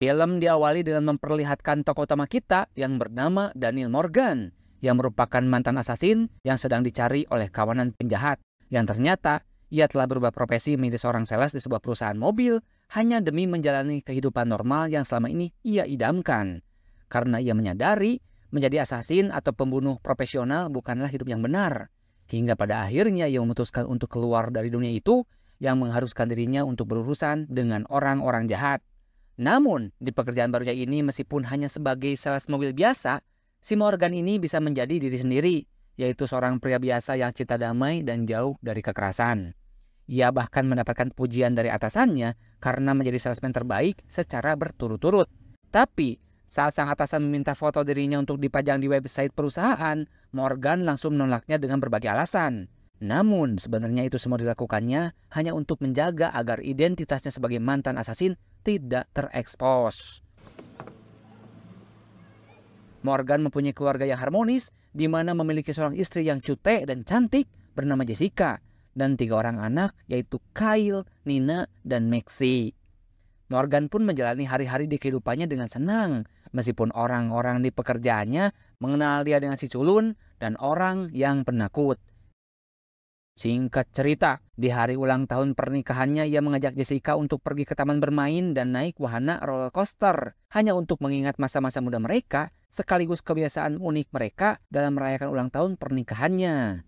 Film diawali dengan memperlihatkan tokoh utama kita yang bernama Daniel Morgan, yang merupakan mantan asasin yang sedang dicari oleh kawanan penjahat, yang ternyata ia telah berubah profesi menjadi seorang sales di sebuah perusahaan mobil hanya demi menjalani kehidupan normal yang selama ini ia idamkan. Karena ia menyadari menjadi asasin atau pembunuh profesional bukanlah hidup yang benar. Hingga pada akhirnya ia memutuskan untuk keluar dari dunia itu yang mengharuskan dirinya untuk berurusan dengan orang-orang jahat. Namun, di pekerjaan barunya ini meskipun hanya sebagai sales mobil biasa, si Morgan ini bisa menjadi diri sendiri, yaitu seorang pria biasa yang cinta damai dan jauh dari kekerasan. Ia bahkan mendapatkan pujian dari atasannya karena menjadi salesman terbaik secara berturut-turut. Tapi, saat sang atasan meminta foto dirinya untuk dipajang di website perusahaan, Morgan langsung menolaknya dengan berbagai alasan. Namun, sebenarnya itu semua dilakukannya hanya untuk menjaga agar identitasnya sebagai mantan asasin tidak terekspos. Morgan mempunyai keluarga yang harmonis, di mana memiliki seorang istri yang cutek dan cantik bernama Jessica, dan 3 orang anak yaitu Kyle, Nina, dan Maxie. Morgan pun menjalani hari-hari di kehidupannya dengan senang, meskipun orang-orang di pekerjaannya mengenal dia dengan si culun dan orang yang penakut. Singkat cerita, di hari ulang tahun pernikahannya ia mengajak Jessica untuk pergi ke taman bermain dan naik wahana roller coaster, hanya untuk mengingat masa-masa muda mereka sekaligus kebiasaan unik mereka dalam merayakan ulang tahun pernikahannya.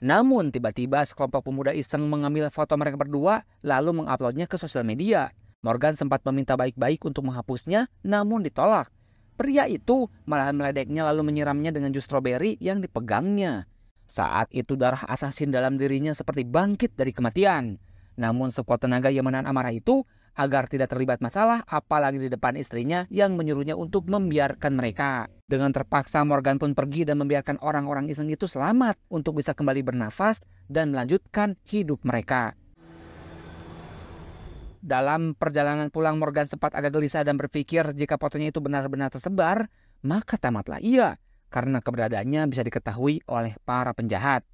Namun tiba-tiba sekelompok pemuda iseng mengambil foto mereka berdua lalu menguploadnya ke sosial media. Morgan sempat meminta baik-baik untuk menghapusnya, namun ditolak. Pria itu malah meledeknya lalu menyiramnya dengan jus stroberi yang dipegangnya. Saat itu darah asasin dalam dirinya seperti bangkit dari kematian. Namun sekuat tenaga ia menahan amarah itu agar tidak terlibat masalah apalagi di depan istrinya yang menyuruhnya untuk membiarkan mereka. Dengan terpaksa Morgan pun pergi dan membiarkan orang-orang iseng itu selamat untuk bisa kembali bernafas dan melanjutkan hidup mereka. Dalam perjalanan pulang Morgan sempat agak gelisah dan berpikir jika fotonya itu benar-benar tersebar, maka tamatlah ia. Karena keberadaannya bisa diketahui oleh para penjahat.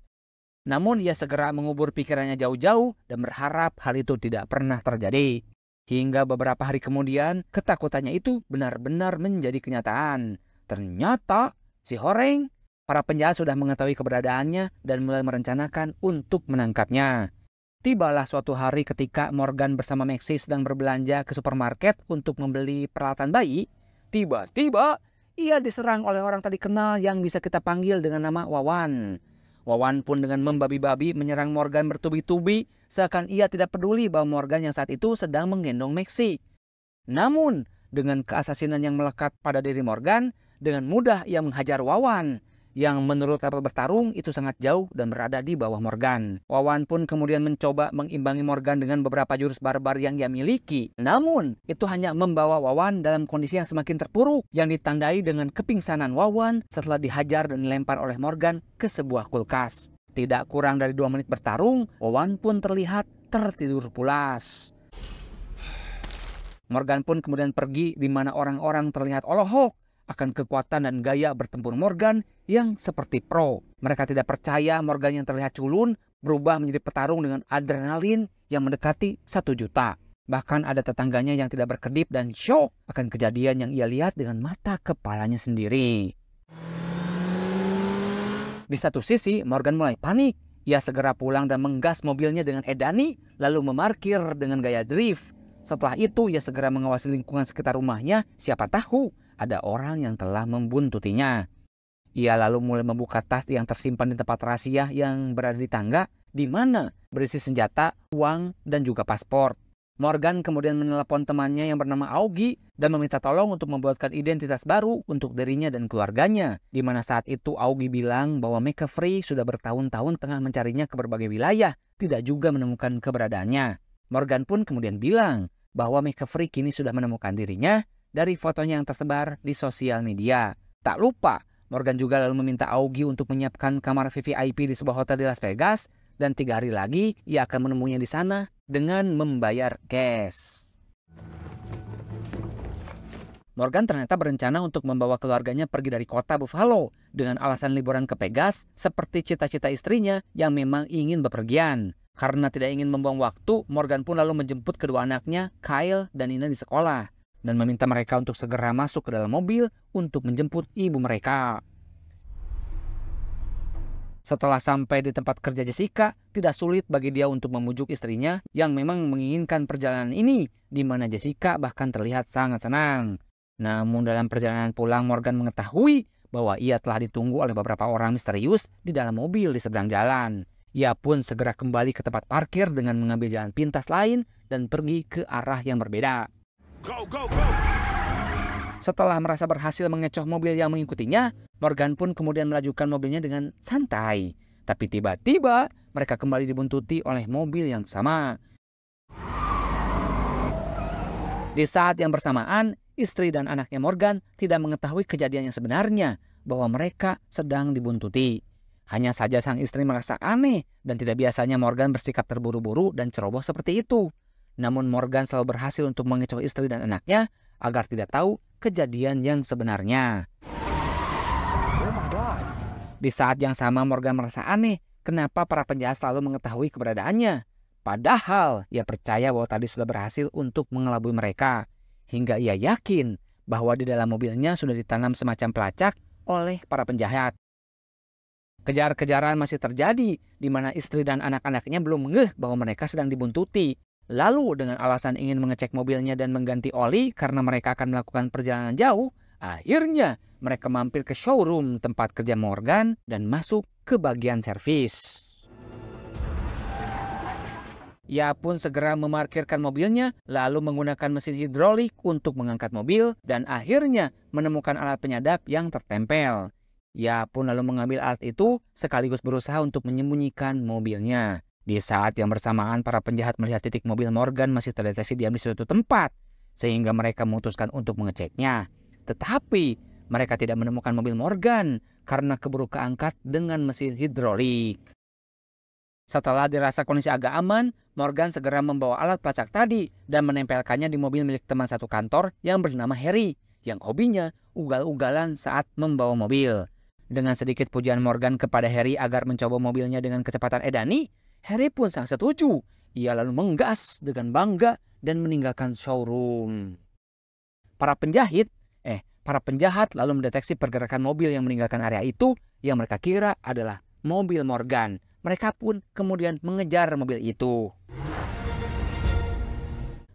Namun ia segera mengubur pikirannya jauh-jauh dan berharap hal itu tidak pernah terjadi. Hingga beberapa hari kemudian ketakutannya itu benar-benar menjadi kenyataan. Ternyata si Horeng, para penjahat sudah mengetahui keberadaannya dan mulai merencanakan untuk menangkapnya. Tibalah suatu hari ketika Morgan bersama Maxie sedang berbelanja ke supermarket untuk membeli peralatan bayi. Tiba-tiba ia diserang oleh orang tadi kenal yang bisa kita panggil dengan nama Wawan. Wawan pun dengan membabi-babi menyerang Morgan bertubi-tubi, seakan ia tidak peduli bahwa Morgan yang saat itu sedang menggendong Maxie. Namun, dengan keasasinan yang melekat pada diri Morgan, dengan mudah ia menghajar Wawan, yang menurut level bertarung itu sangat jauh dan berada di bawah Morgan. Wawan pun kemudian mencoba mengimbangi Morgan dengan beberapa jurus barbar yang ia miliki. Namun, itu hanya membawa Wawan dalam kondisi yang semakin terpuruk, yang ditandai dengan kepingsanan Wawan setelah dihajar dan dilempar oleh Morgan ke sebuah kulkas. Tidak kurang dari 2 menit bertarung, Wawan pun terlihat tertidur pulas. Morgan pun kemudian pergi di mana orang-orang terlihat olohok akan kekuatan dan gaya bertempur Morgan yang seperti pro. Mereka tidak percaya Morgan yang terlihat culun berubah menjadi petarung dengan adrenalin yang mendekati 1 juta. Bahkan ada tetangganya yang tidak berkedip dan syok akan kejadian yang ia lihat dengan mata kepalanya sendiri. Di satu sisi, Morgan mulai panik. Ia segera pulang dan menggas mobilnya dengan edani lalu memarkir dengan gaya drift. Setelah itu, ia segera mengawasi lingkungan sekitar rumahnya, siapa tahu ada orang yang telah membuntutinya. Ia lalu mulai membuka tas yang tersimpan di tempat rahasia yang berada di tangga, di mana berisi senjata, uang, dan juga paspor. Morgan kemudian menelepon temannya yang bernama Augie dan meminta tolong untuk membuatkan identitas baru untuk dirinya dan keluarganya. Di mana saat itu Augie bilang bahwa McCaffrey sudah bertahun-tahun tengah mencarinya ke berbagai wilayah, tidak juga menemukan keberadaannya. Morgan pun kemudian bilang bahwa McCaffrey kini sudah menemukan dirinya dari fotonya yang tersebar di sosial media. Tak lupa, Morgan juga lalu meminta Augie untuk menyiapkan kamar VVIP di sebuah hotel di Las Vegas, dan 3 hari lagi ia akan menemuinya di sana dengan membayar cash. Morgan ternyata berencana untuk membawa keluarganya pergi dari kota Buffalo dengan alasan liburan ke Vegas seperti cita-cita istrinya yang memang ingin bepergian. Karena tidak ingin membuang waktu, Morgan pun lalu menjemput kedua anaknya, Kyle dan Nina di sekolah, dan meminta mereka untuk segera masuk ke dalam mobil untuk menjemput ibu mereka. Setelah sampai di tempat kerja Jessica, tidak sulit bagi dia untuk memujuk istrinya yang memang menginginkan perjalanan ini, di mana Jessica bahkan terlihat sangat senang. Namun dalam perjalanan pulang, Morgan mengetahui bahwa ia telah ditunggu oleh beberapa orang misterius di dalam mobil di seberang jalan. Ia pun segera kembali ke tempat parkir dengan mengambil jalan pintas lain dan pergi ke arah yang berbeda. Go, go, go! Setelah merasa berhasil mengecoh mobil yang mengikutinya, Morgan pun kemudian melajukan mobilnya dengan santai. Tapi tiba-tiba mereka kembali dibuntuti oleh mobil yang sama. Di saat yang bersamaan, istri dan anaknya Morgan tidak mengetahui kejadian yang sebenarnya, bahwa mereka sedang dibuntuti. Hanya saja sang istri merasa aneh dan tidak biasanya Morgan bersikap terburu-buru dan ceroboh seperti itu. Namun Morgan selalu berhasil untuk mengecoh istri dan anaknya agar tidak tahu kejadian yang sebenarnya. Di saat yang sama Morgan merasa aneh kenapa para penjahat selalu mengetahui keberadaannya. Padahal ia percaya bahwa tadi sudah berhasil untuk mengelabui mereka. Hingga ia yakin bahwa di dalam mobilnya sudah ditanam semacam pelacak oleh para penjahat. Kejar-kejaran masih terjadi di mana istri dan anak-anaknya belum ngeh bahwa mereka sedang dibuntuti. Lalu dengan alasan ingin mengecek mobilnya dan mengganti oli karena mereka akan melakukan perjalanan jauh, akhirnya mereka mampir ke showroom tempat kerja Morgan dan masuk ke bagian servis. Ia pun segera memarkirkan mobilnya, lalu menggunakan mesin hidrolik untuk mengangkat mobil dan akhirnya menemukan alat penyadap yang tertempel. Ia pun lalu mengambil alat itu sekaligus berusaha untuk menyembunyikan mobilnya. Di saat yang bersamaan, para penjahat melihat titik mobil Morgan masih terdeteksi diam di suatu tempat, sehingga mereka memutuskan untuk mengeceknya. Tetapi mereka tidak menemukan mobil Morgan karena keburu keangkat dengan mesin hidrolik. Setelah dirasa kondisi agak aman, Morgan segera membawa alat pelacak tadi dan menempelkannya di mobil milik teman satu kantor yang bernama Harry, yang hobinya ugal-ugalan saat membawa mobil. Dengan sedikit pujian Morgan kepada Harry agar mencoba mobilnya dengan kecepatan edani, Harry pun sangat setuju. Ia lalu menggas dengan bangga dan meninggalkan showroom. Para penjahat lalu mendeteksi pergerakan mobil yang meninggalkan area itu yang mereka kira adalah mobil Morgan. Mereka pun kemudian mengejar mobil itu.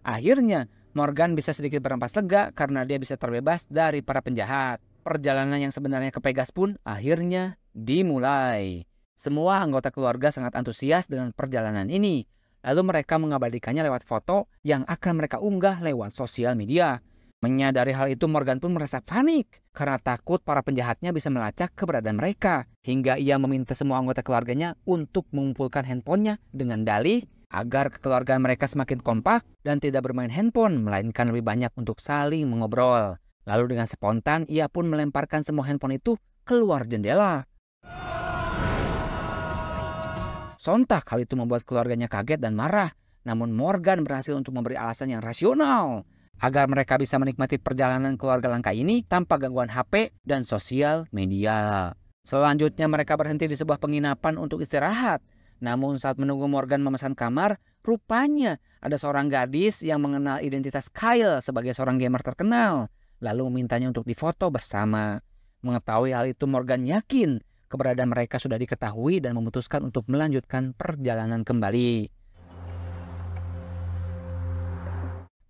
Akhirnya, Morgan bisa sedikit bernapas lega karena dia bisa terbebas dari para penjahat. Perjalanan yang sebenarnya ke Pegas pun akhirnya dimulai. Semua anggota keluarga sangat antusias dengan perjalanan ini. Lalu mereka mengabadikannya lewat foto yang akan mereka unggah lewat sosial media. Menyadari hal itu, Morgan pun merasa panik karena takut para penjahatnya bisa melacak keberadaan mereka. Hingga ia meminta semua anggota keluarganya untuk mengumpulkan handphonenya dengan dalih agar kekeluargaan mereka semakin kompak dan tidak bermain handphone, melainkan lebih banyak untuk saling mengobrol. Lalu dengan spontan, ia pun melemparkan semua handphone itu keluar jendela. Sontak hal itu membuat keluarganya kaget dan marah. Namun Morgan berhasil untuk memberi alasan yang rasional agar mereka bisa menikmati perjalanan keluarga langka ini tanpa gangguan HP dan sosial media. Selanjutnya mereka berhenti di sebuah penginapan untuk istirahat. Namun saat menunggu Morgan memesan kamar, rupanya ada seorang gadis yang mengenal identitas Kyle sebagai seorang gamer terkenal. Lalu memintanya untuk difoto bersama. Mengetahui hal itu, Morgan yakin keberadaan mereka sudah diketahui dan memutuskan untuk melanjutkan perjalanan kembali.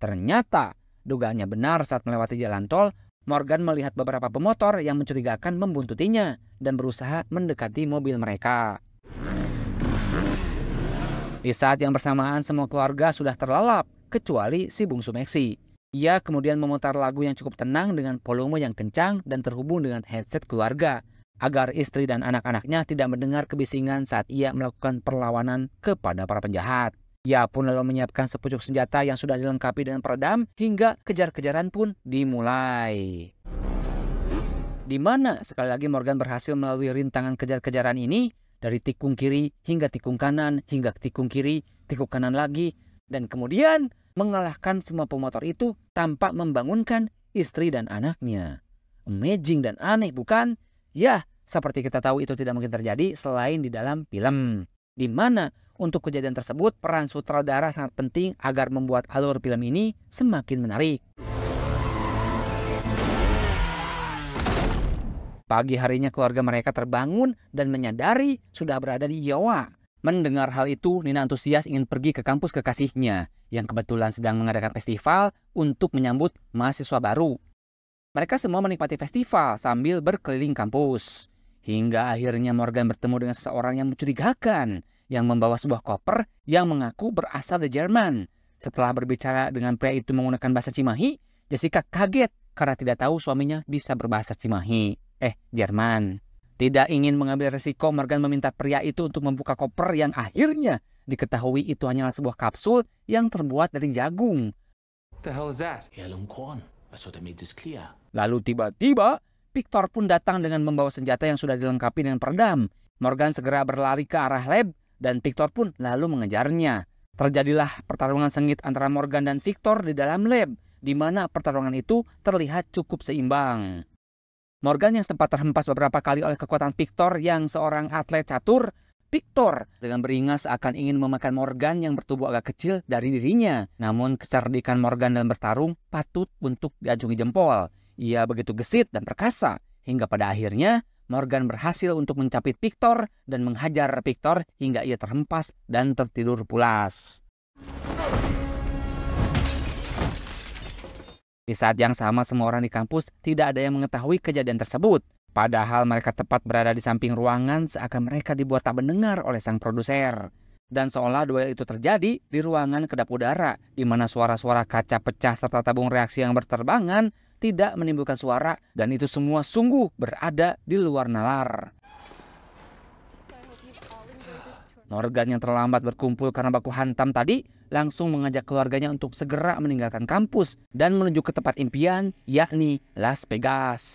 Ternyata dugaannya benar. Saat melewati jalan tol, Morgan melihat beberapa pemotor yang mencurigakan membuntutinya dan berusaha mendekati mobil mereka. Di saat yang bersamaan, semua keluarga sudah terlelap, kecuali si bungsu Maxi. Ia kemudian memutar lagu yang cukup tenang dengan volume yang kencang dan terhubung dengan headset keluarga, agar istri dan anak-anaknya tidak mendengar kebisingan saat ia melakukan perlawanan kepada para penjahat. Ia pun lalu menyiapkan sepucuk senjata yang sudah dilengkapi dengan peredam hingga kejar-kejaran pun dimulai. Di mana sekali lagi Morgan berhasil melalui rintangan kejar-kejaran ini dari tikung kiri hingga tikung kanan hingga tikung kiri, tikung kanan lagi, dan kemudian mengalahkan semua pemotor itu tanpa membangunkan istri dan anaknya. Amazing dan aneh, bukan? Ya, seperti kita tahu itu tidak mungkin terjadi selain di dalam film. Di mana untuk kejadian tersebut, peran sutradara sangat penting agar membuat alur film ini semakin menarik. Pagi harinya keluarga mereka terbangun dan menyadari sudah berada di Iowa. Mendengar hal itu, Nina antusias ingin pergi ke kampus kekasihnya yang kebetulan sedang mengadakan festival untuk menyambut mahasiswa baru. Mereka semua menikmati festival sambil berkeliling kampus. Hingga akhirnya Morgan bertemu dengan seseorang yang mencurigakan yang membawa sebuah koper yang mengaku berasal dari Jerman. Setelah berbicara dengan pria itu menggunakan bahasa Cimahi, Jessica kaget karena tidak tahu suaminya bisa berbahasa Cimahi. Jerman. Tidak ingin mengambil resiko, Morgan meminta pria itu untuk membuka koper yang akhirnya diketahui itu hanyalah sebuah kapsul yang terbuat dari jagung. What the hell is that? Lalu tiba-tiba, Victor pun datang dengan membawa senjata yang sudah dilengkapi dengan peredam. Morgan segera berlari ke arah lab dan Victor pun lalu mengejarnya. Terjadilah pertarungan sengit antara Morgan dan Victor di dalam lab, di mana pertarungan itu terlihat cukup seimbang. Morgan yang sempat terhempas beberapa kali oleh kekuatan Victor yang seorang atlet catur, Victor dengan beringas akan ingin memakan Morgan yang bertubuh agak kecil dari dirinya. Namun kecerdikan Morgan dalam bertarung patut untuk diacungi jempol. Ia begitu gesit dan perkasa, hingga pada akhirnya Morgan berhasil untuk mencapit Victor dan menghajar Victor hingga ia terhempas dan tertidur pulas. Di saat yang sama, semua orang di kampus tidak ada yang mengetahui kejadian tersebut. Padahal mereka tepat berada di samping ruangan seakan mereka dibuat tak mendengar oleh sang produser. Dan seolah duel itu terjadi di ruangan kedap udara, di mana suara-suara kaca pecah serta tabung reaksi yang berterbangan tidak menimbulkan suara, dan itu semua sungguh berada di luar nalar. Morgan yang terlambat berkumpul karena baku hantam tadi langsung mengajak keluarganya untuk segera meninggalkan kampus dan menuju ke tempat impian, yakni Las Vegas.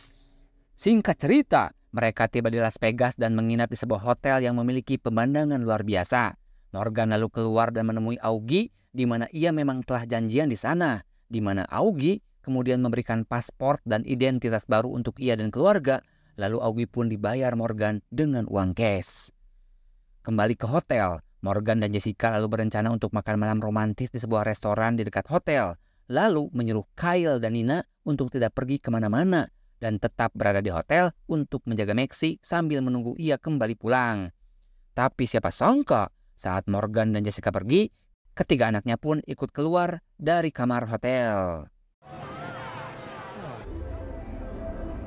Singkat cerita, mereka tiba di Las Vegas dan menginap di sebuah hotel yang memiliki pemandangan luar biasa. Morgan lalu keluar dan menemui Augie, di mana ia memang telah janjian di sana, di mana Augie kemudian memberikan paspor dan identitas baru untuk ia dan keluarga. Lalu Augie pun dibayar Morgan dengan uang cash. Kembali ke hotel, Morgan dan Jessica lalu berencana untuk makan malam romantis di sebuah restoran di dekat hotel. Lalu menyuruh Kyle dan Nina untuk tidak pergi kemana-mana dan tetap berada di hotel untuk menjaga Maxie sambil menunggu ia kembali pulang. Tapi siapa sangka saat Morgan dan Jessica pergi, ketiga anaknya pun ikut keluar dari kamar hotel.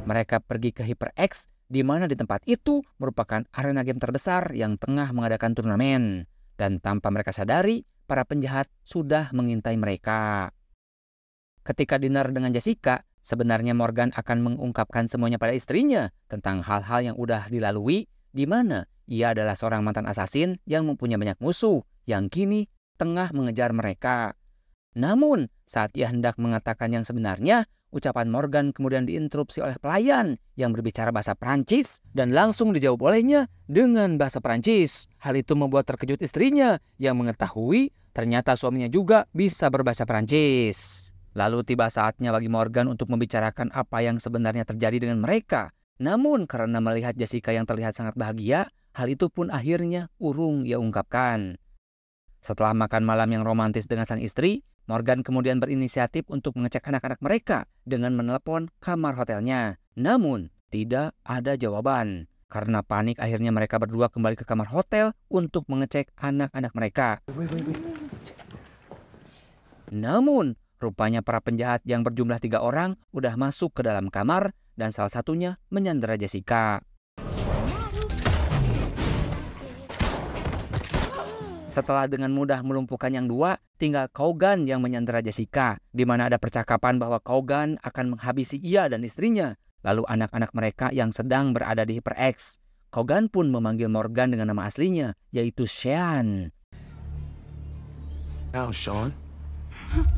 Mereka pergi ke HyperX, di mana di tempat itu merupakan arena game terbesar yang tengah mengadakan turnamen. Dan tanpa mereka sadari, para penjahat sudah mengintai mereka. Ketika dinner dengan Jessica, sebenarnya Morgan akan mengungkapkan semuanya pada istrinya tentang hal-hal yang udah dilalui, di mana ia adalah seorang mantan asasin yang mempunyai banyak musuh yang kini tengah mengejar mereka. Namun, saat ia hendak mengatakan yang sebenarnya, ucapan Morgan kemudian diinterupsi oleh pelayan yang berbicara bahasa Prancis dan langsung dijawab olehnya dengan bahasa Prancis. Hal itu membuat terkejut istrinya yang mengetahui ternyata suaminya juga bisa berbahasa Prancis. Lalu tiba saatnya bagi Morgan untuk membicarakan apa yang sebenarnya terjadi dengan mereka. Namun karena melihat Jessica yang terlihat sangat bahagia, hal itu pun akhirnya urung ia ungkapkan. Setelah makan malam yang romantis dengan sang istri, Morgan kemudian berinisiatif untuk mengecek anak-anak mereka dengan menelepon kamar hotelnya. Namun, tidak ada jawaban. Karena panik, akhirnya mereka berdua kembali ke kamar hotel untuk mengecek anak-anak mereka. Namun, rupanya para penjahat yang berjumlah 3 orang udah masuk ke dalam kamar dan salah satunya menyandera Jessica. Setelah dengan mudah melumpuhkan yang 2, tinggal Coogan yang menyandera Jessica, di mana ada percakapan bahwa Coogan akan menghabisi ia dan istrinya. Lalu anak-anak mereka yang sedang berada di HyperX. Coogan pun memanggil Morgan dengan nama aslinya, yaitu Sean. Now, Sean.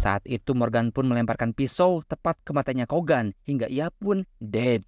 Saat itu Morgan pun melemparkan pisau tepat ke matanya Coogan, hingga ia pun dead.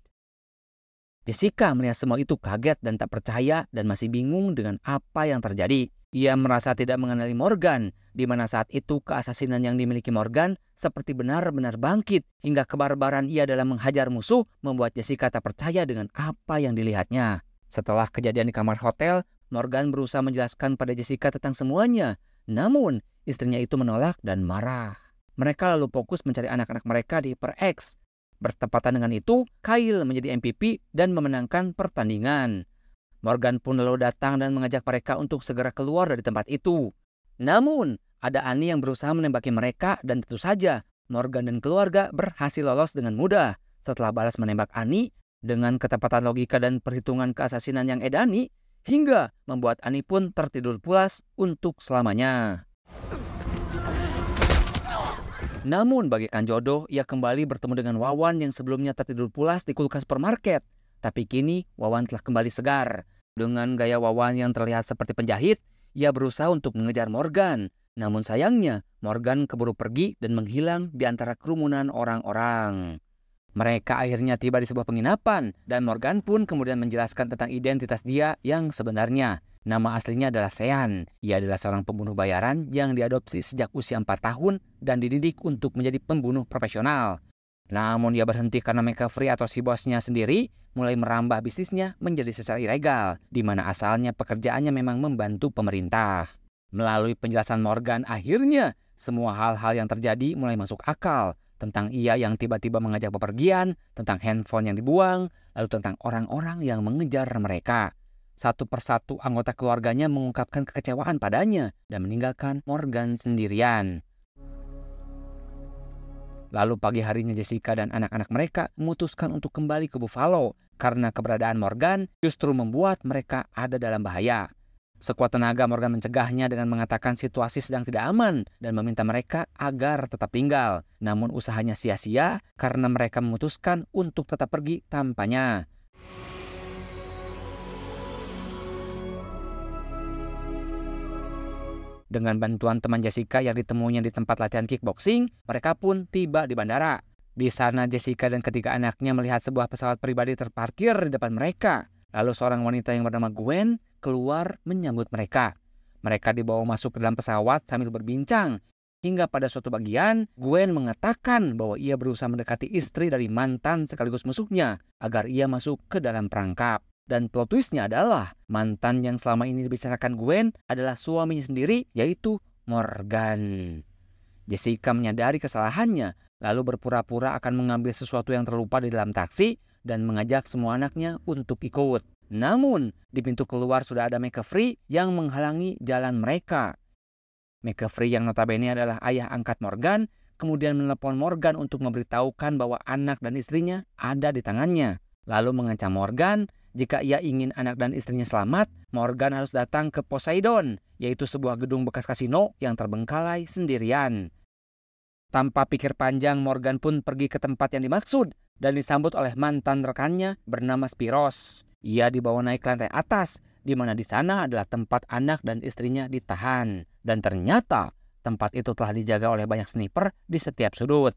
Jessica melihat semua itu kaget dan tak percaya dan masih bingung dengan apa yang terjadi. Ia merasa tidak mengenali Morgan, di mana saat itu keasasinan yang dimiliki Morgan seperti benar-benar bangkit, hingga kebarbaran ia dalam menghajar musuh membuat Jessica tak percaya dengan apa yang dilihatnya. Setelah kejadian di kamar hotel, Morgan berusaha menjelaskan pada Jessica tentang semuanya. Namun, istrinya itu menolak dan marah. Mereka lalu fokus mencari anak-anak mereka di Hyper X. Bertepatan dengan itu, Kyle menjadi MVP dan memenangkan pertandingan. Morgan pun lalu datang dan mengajak mereka untuk segera keluar dari tempat itu. Namun, ada Annie yang berusaha menembaki mereka dan tentu saja Morgan dan keluarga berhasil lolos dengan mudah. Setelah balas menembak Annie dengan ketepatan logika dan perhitungan keasasinan yang edani, hingga membuat Annie pun tertidur pulas untuk selamanya. Namun bagaikan jodoh, ia kembali bertemu dengan Wawan yang sebelumnya tertidur pulas di kulkas supermarket. Tapi kini Wawan telah kembali segar. Dengan gaya Wawan yang terlihat seperti penjahit, ia berusaha untuk mengejar Morgan. Namun sayangnya, Morgan keburu pergi dan menghilang di antara kerumunan orang-orang. Mereka akhirnya tiba di sebuah penginapan, dan Morgan pun kemudian menjelaskan tentang identitas dia yang sebenarnya. Nama aslinya adalah Sean. Ia adalah seorang pembunuh bayaran yang diadopsi sejak usia 4 tahun dan dididik untuk menjadi pembunuh profesional. Namun ia berhenti karena McCaffrey atau si bosnya sendiri mulai merambah bisnisnya menjadi secara ilegal, di mana asalnya pekerjaannya memang membantu pemerintah. Melalui penjelasan Morgan, akhirnya semua hal-hal yang terjadi mulai masuk akal. Tentang ia yang tiba-tiba mengajak bepergian, tentang handphone yang dibuang, lalu tentang orang-orang yang mengejar mereka. Satu persatu anggota keluarganya mengungkapkan kekecewaan padanya dan meninggalkan Morgan sendirian. Lalu pagi harinya Jessica dan anak-anak mereka memutuskan untuk kembali ke Buffalo karena keberadaan Morgan justru membuat mereka ada dalam bahaya. Sekuat tenaga Morgan mencegahnya dengan mengatakan situasi sedang tidak aman dan meminta mereka agar tetap tinggal. Namun usahanya sia-sia karena mereka memutuskan untuk tetap pergi tanpanya. Dengan bantuan teman Jessica yang ditemuinya di tempat latihan kickboxing, mereka pun tiba di bandara. Di sana Jessica dan ketiga anaknya melihat sebuah pesawat pribadi terparkir di depan mereka. Lalu seorang wanita yang bernama Gwen keluar menyambut mereka. Mereka dibawa masuk ke dalam pesawat sambil berbincang. Hingga pada suatu bagian, Gwen mengatakan bahwa ia berusaha mendekati istri dari mantan sekaligus musuhnya agar ia masuk ke dalam perangkap. Dan plot twistnya adalah mantan yang selama ini dibicarakan Gwen adalah suaminya sendiri, yaitu Morgan. Jessica menyadari kesalahannya, lalu berpura-pura akan mengambil sesuatu yang terlupa di dalam taksi dan mengajak semua anaknya untuk ikut. Namun, di pintu keluar sudah ada McCaffrey yang menghalangi jalan mereka. McCaffrey yang notabene adalah ayah angkat Morgan, kemudian menelepon Morgan untuk memberitahukan bahwa anak dan istrinya ada di tangannya. Lalu mengancam Morgan, jika ia ingin anak dan istrinya selamat, Morgan harus datang ke Poseidon, yaitu sebuah gedung bekas kasino yang terbengkalai sendirian. Tanpa pikir panjang, Morgan pun pergi ke tempat yang dimaksud dan disambut oleh mantan rekannya bernama Spiros. Ia dibawa naik ke lantai atas, di mana di sana adalah tempat anak dan istrinya ditahan. Dan ternyata tempat itu telah dijaga oleh banyak sniper di setiap sudut.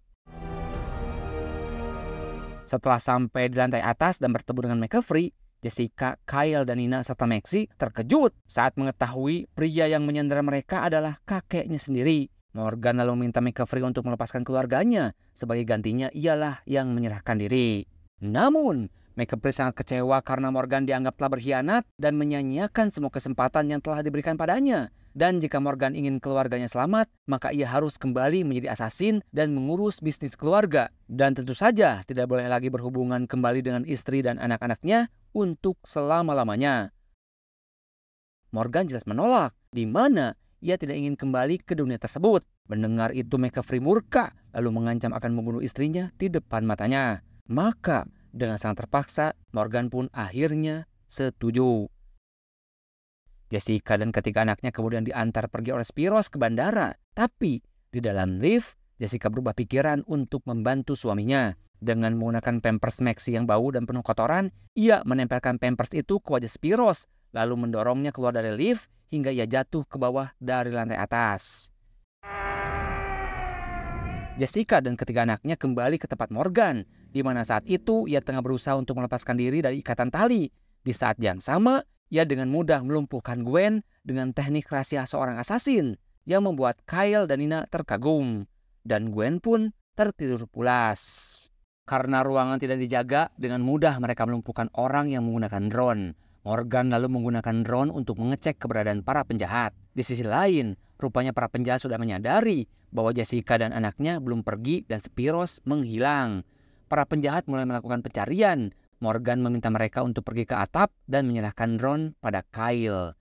Setelah sampai di lantai atas dan bertemu dengan McCaffrey, Jessica, Kyle, dan Nina serta Maxie terkejut saat mengetahui pria yang menyandera mereka adalah kakeknya sendiri. Morgan lalu minta McCaffrey untuk melepaskan keluarganya, sebagai gantinya ialah yang menyerahkan diri. Namun, McCaffrey sangat kecewa karena Morgan dianggap telah berkhianat dan menyanyiakan semua kesempatan yang telah diberikan padanya. Dan jika Morgan ingin keluarganya selamat, maka ia harus kembali menjadi asasin dan mengurus bisnis keluarga. Dan tentu saja tidak boleh lagi berhubungan kembali dengan istri dan anak-anaknya untuk selama-lamanya. Morgan jelas menolak, di mana ia tidak ingin kembali ke dunia tersebut. Mendengar itu McCaffrey murka, lalu mengancam akan membunuh istrinya di depan matanya. Maka dengan sangat terpaksa, Morgan pun akhirnya setuju. Jessica dan ketiga anaknya kemudian diantar pergi oleh Spiros ke bandara. Tapi di dalam lift, Jessica berubah pikiran untuk membantu suaminya. Dengan menggunakan pampers Maxie yang bau dan penuh kotoran, ia menempelkan pampers itu ke wajah Spiros, lalu mendorongnya keluar dari lift hingga ia jatuh ke bawah dari lantai atas. Jessica dan ketiga anaknya kembali ke tempat Morgan, di mana saat itu ia tengah berusaha untuk melepaskan diri dari ikatan tali. Di saat yang sama, ia dengan mudah melumpuhkan Gwen dengan teknik rahasia seorang asasin yang membuat Kyle dan Nina terkagum. Dan Gwen pun tertidur pulas. Karena ruangan tidak dijaga, dengan mudah mereka melumpuhkan orang yang menggunakan drone. Morgan lalu menggunakan drone untuk mengecek keberadaan para penjahat. Di sisi lain, rupanya para penjahat sudah menyadari bahwa Jessica dan anaknya belum pergi dan Spiros menghilang. Para penjahat mulai melakukan pencarian. Morgan meminta mereka untuk pergi ke atap dan menyerahkan drone pada Kyle.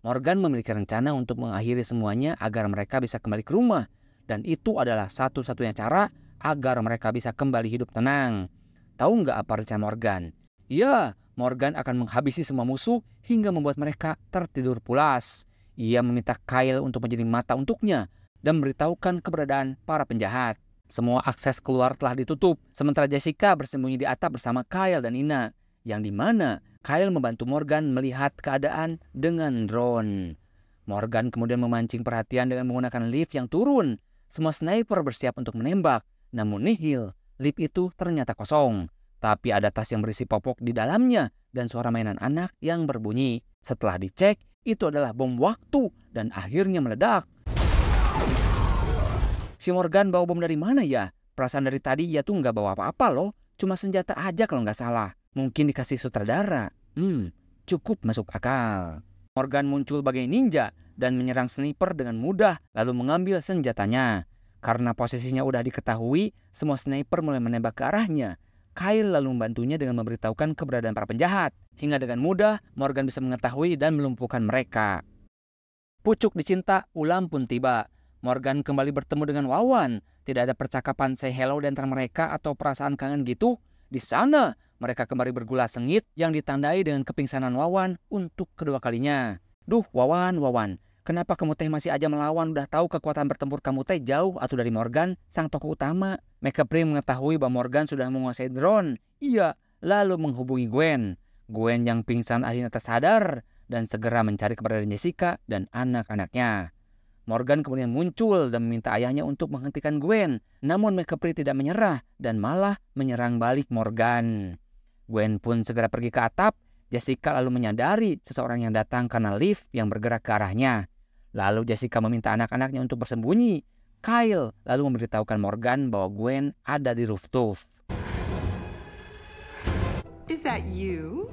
Morgan memiliki rencana untuk mengakhiri semuanya agar mereka bisa kembali ke rumah. Dan itu adalah satu-satunya cara agar mereka bisa kembali hidup tenang. Tahu nggak apa rencana Morgan? Ya, Morgan akan menghabisi semua musuh hingga membuat mereka tertidur pulas. Ia meminta Kyle untuk menjadi mata untuknya dan memberitahukan keberadaan para penjahat. Semua akses keluar telah ditutup, sementara Jessica bersembunyi di atap bersama Kyle dan Nina, yang dimana Kyle membantu Morgan melihat keadaan dengan drone. Morgan kemudian memancing perhatian dengan menggunakan lift yang turun. Semua sniper bersiap untuk menembak, namun nihil, lift itu ternyata kosong. Tapi ada tas yang berisi popok di dalamnya dan suara mainan anak yang berbunyi. Setelah dicek, itu adalah bom waktu dan akhirnya meledak. Si Morgan bawa bom dari mana ya? Perasaan dari tadi ia tuh nggak bawa apa-apa loh. Cuma senjata aja kalau nggak salah. Mungkin dikasih sutradara. Cukup masuk akal. Morgan muncul sebagai ninja dan menyerang sniper dengan mudah lalu mengambil senjatanya. Karena posisinya udah diketahui, semua sniper mulai menembak ke arahnya. Kyle lalu membantunya dengan memberitahukan keberadaan para penjahat. Hingga dengan mudah, Morgan bisa mengetahui dan melumpuhkan mereka. Pucuk dicinta, ulam pun tiba. Morgan kembali bertemu dengan Wawan. Tidak ada percakapan say hello di antara mereka atau perasaan kangen gitu. Di sana, mereka kembali bergulat sengit yang ditandai dengan kepingsanan Wawan untuk kedua kalinya. Duh, Wawan. Kenapa kamu teh masih aja melawan? Udah tahu kekuatan bertempur kamu teh jauh atau dari Morgan, sang tokoh utama. McCaffrey mengetahui bahwa Morgan sudah menguasai drone. Iya, lalu menghubungi Gwen. Gwen yang pingsan akhirnya tersadar dan segera mencari keberadaan Jessica dan anak-anaknya. Morgan kemudian muncul dan meminta ayahnya untuk menghentikan Gwen. Namun McCaffrey tidak menyerah dan malah menyerang balik Morgan. Gwen pun segera pergi ke atap. Jessica lalu menyadari seseorang yang datang karena lift yang bergerak ke arahnya. Lalu Jessica meminta anak-anaknya untuk bersembunyi. Kyle lalu memberitahukan Morgan bahwa Gwen ada di rooftop. Is that you?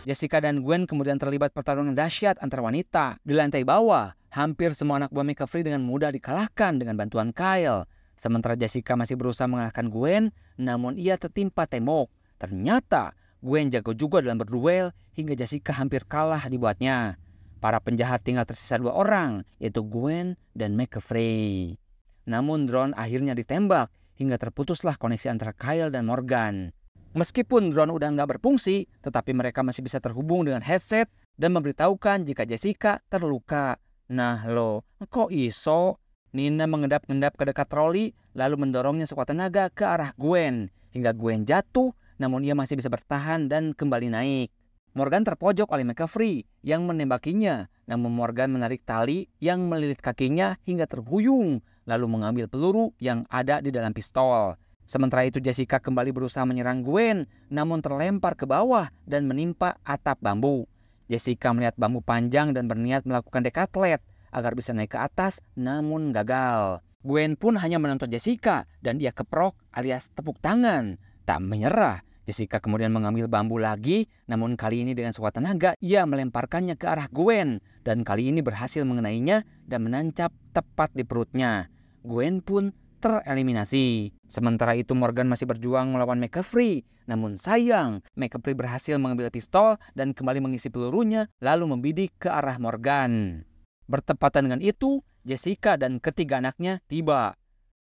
Jessica dan Gwen kemudian terlibat pertarungan dahsyat antar wanita. Di lantai bawah, hampir semua anak buah McCaffrey dengan mudah dikalahkan dengan bantuan Kyle. Sementara Jessica masih berusaha mengalahkan Gwen, namun ia tertimpa tembok. Ternyata Gwen jago juga dalam berduel hingga Jessica hampir kalah dibuatnya. Para penjahat tinggal tersisa 2 orang, yaitu Gwen dan McCaffrey. Namun drone akhirnya ditembak hingga terputuslah koneksi antara Kyle dan Morgan. Meskipun drone udah nggak berfungsi, tetapi mereka masih bisa terhubung dengan headset dan memberitahukan jika Jessica terluka. Nah lo, kok iso? Nina mengendap-endap ke dekat troli lalu mendorongnya sekuat tenaga ke arah Gwen. Hingga Gwen jatuh, namun ia masih bisa bertahan dan kembali naik. Morgan terpojok oleh McCaffrey yang menembakinya, namun Morgan menarik tali yang melilit kakinya hingga terhuyung, lalu mengambil peluru yang ada di dalam pistol. Sementara itu Jessica kembali berusaha menyerang Gwen, namun terlempar ke bawah dan menimpa atap bambu. Jessica melihat bambu panjang dan berniat melakukan dekatlet agar bisa naik ke atas, namun gagal. Gwen pun hanya menonton Jessica dan ia keprok alias tepuk tangan. Tak menyerah, Jessica kemudian mengambil bambu lagi, namun kali ini dengan sekuat tenaga ia melemparkannya ke arah Gwen dan kali ini berhasil mengenainya dan menancap tepat di perutnya. Gwen pun tereliminasi. Sementara itu Morgan masih berjuang melawan McCaffrey, namun sayang McCaffrey berhasil mengambil pistol dan kembali mengisi pelurunya lalu membidik ke arah Morgan. Bertepatan dengan itu, Jessica dan ketiga anaknya tiba.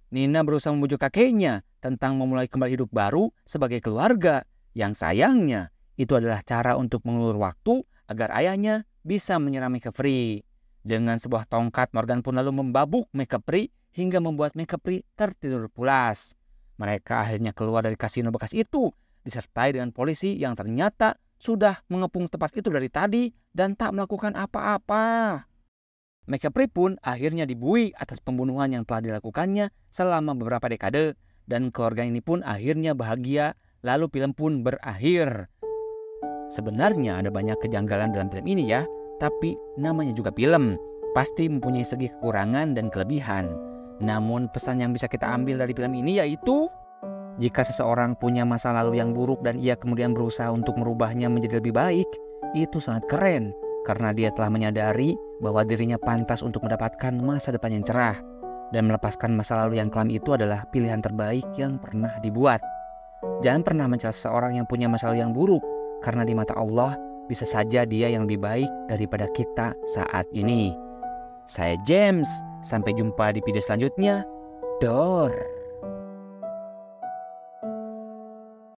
Nina berusaha membujuk kakeknya tentang memulai kembali hidup baru sebagai keluarga. Yang sayangnya, itu adalah cara untuk mengulur waktu agar ayahnya bisa menyerang McCaffrey. Dengan sebuah tongkat, Morgan pun lalu membabuk McCaffrey hingga membuat McCaffrey tertidur pulas. Mereka akhirnya keluar dari kasino bekas itu, disertai dengan polisi yang ternyata sudah mengepung tempat itu dari tadi dan tak melakukan apa-apa. McCaffrey pun akhirnya dibui atas pembunuhan yang telah dilakukannya selama beberapa dekade dan keluarga ini pun akhirnya bahagia lalu film pun berakhir. Sebenarnya ada banyak kejanggalan dalam film ini ya, tapi namanya juga film, pasti mempunyai segi kekurangan dan kelebihan. Namun pesan yang bisa kita ambil dari film ini yaitu Jika seseorang punya masa lalu yang buruk dan ia kemudian berusaha untuk merubahnya menjadi lebih baik, itu sangat keren karena dia telah menyadari bahwa dirinya pantas untuk mendapatkan masa depan yang cerah. Dan melepaskan masa lalu yang kelam itu adalah pilihan terbaik yang pernah dibuat. Jangan pernah mencela seseorang yang punya masa lalu yang buruk, karena di mata Allah bisa saja dia yang lebih baik daripada kita saat ini. Saya James, sampai jumpa di video selanjutnya. Dor.